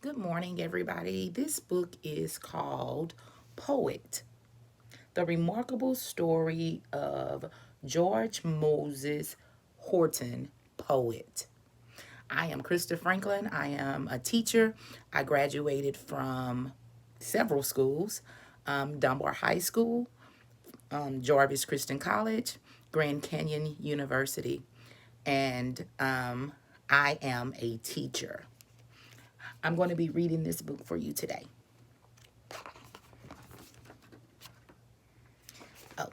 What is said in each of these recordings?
Good morning, everybody. This book is called Poet, the remarkable story of George Moses Horton, poet. I am Krista Franklin. I am a teacher. I graduated from several schools, Dunbar High School, Jarvis Christian College, Grand Canyon University, and I am a teacher. I'm going to be reading this book for you today. Oh,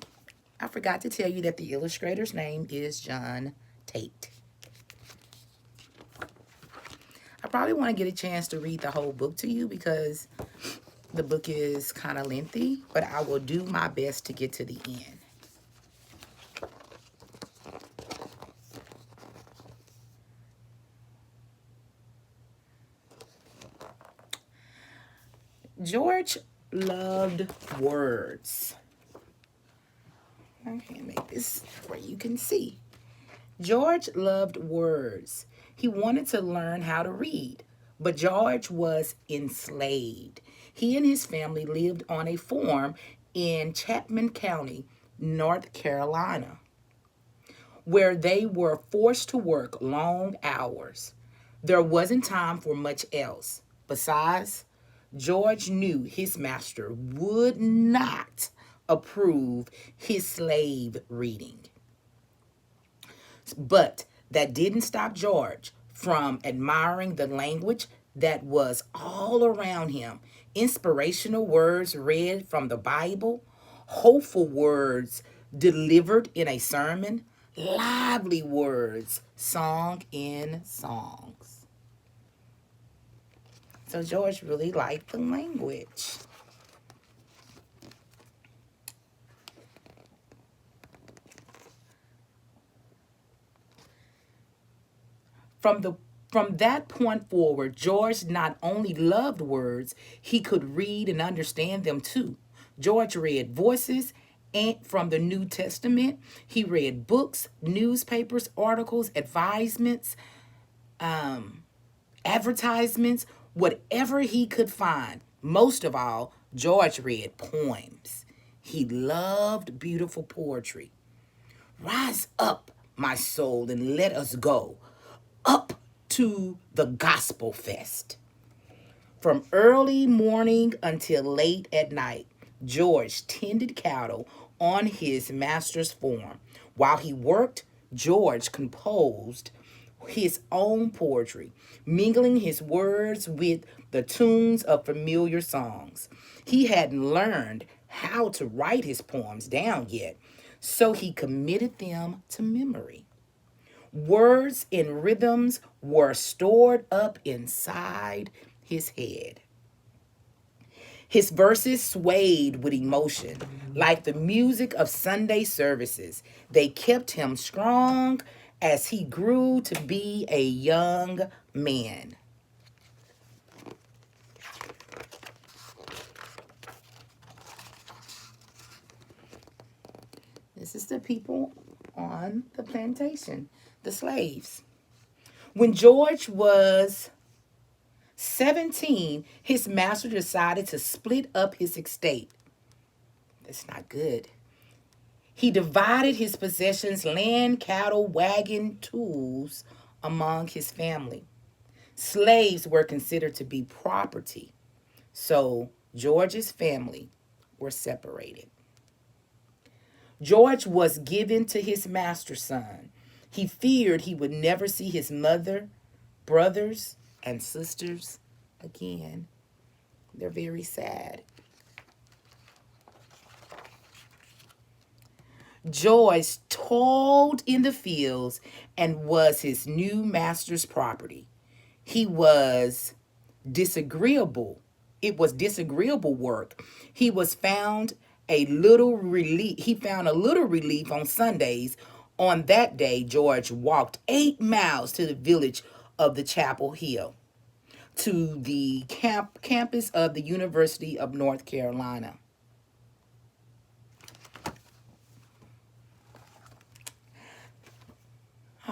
I forgot to tell you that the illustrator's name is John Tate. I probably want to get a chance to read the whole book to you because the book is kind of lengthy, but I will do my best to get to the end. George loved words. I can make this where you can see. George loved words. He wanted to learn how to read, but George was enslaved. He and his family lived on a farm in Chapman County, North Carolina, where they were forced to work long hours. There wasn't time for much else. Besides, George knew his master would not approve his slave reading. But that didn't stop George from admiring the language that was all around him. Inspirational words read from the Bible, hopeful words delivered in a sermon, lively words sung in songs. So George really liked the language. From the from that point forward, George not only loved words, he could read and understand them too. George read voices and from the New Testament. He read books, newspapers, articles, advertisements, whatever he could find. Most of all, George read poems. He loved beautiful poetry. Rise up, my soul, and let us go up to the gospel fest. From early morning until late at night, George tended cattle on his master's farm. While he worked, George composed his own poetry, mingling his words with the tunes of familiar songs. He hadn't learned how to write his poems down yet, so he committed them to memory. Words and rhythms were stored up inside his head. His verses swayed with emotion, like the music of Sunday services. They kept him strong as he grew to be a young man. This is the people on the plantation, the slaves. When George was 17, his master decided to split up his estate. That's not good. He divided his possessions, land, cattle, wagon, tools, among his family. Slaves were considered to be property, so George's family were separated. George was given to his master's son. He feared he would never see his mother, brothers, and sisters again. They're very sad. George toiled in the fields and was his new master's property. He was disagreeable. It was disagreeable work. He was found a little relief. He found a little relief on Sundays. On that day, George walked 8 miles to the village of the Chapel Hill to the campus of the University of North Carolina.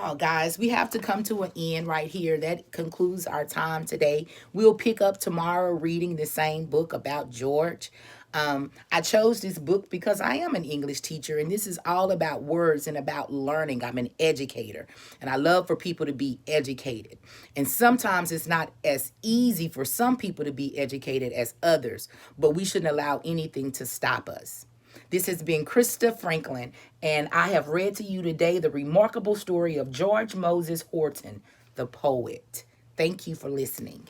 Oh, guys, we have to come to an end right here. That concludes our time today. We'll pick up tomorrow reading the same book about George. I chose this book because I am an English teacher, and this is all about words and about learning. I'm an educator, and I love for people to be educated. And sometimes it's not as easy for some people to be educated as others, but we shouldn't allow anything to stop us. This has been Krista Franklin, and I have read to you today the remarkable story of George Moses Horton, the poet. Thank you for listening.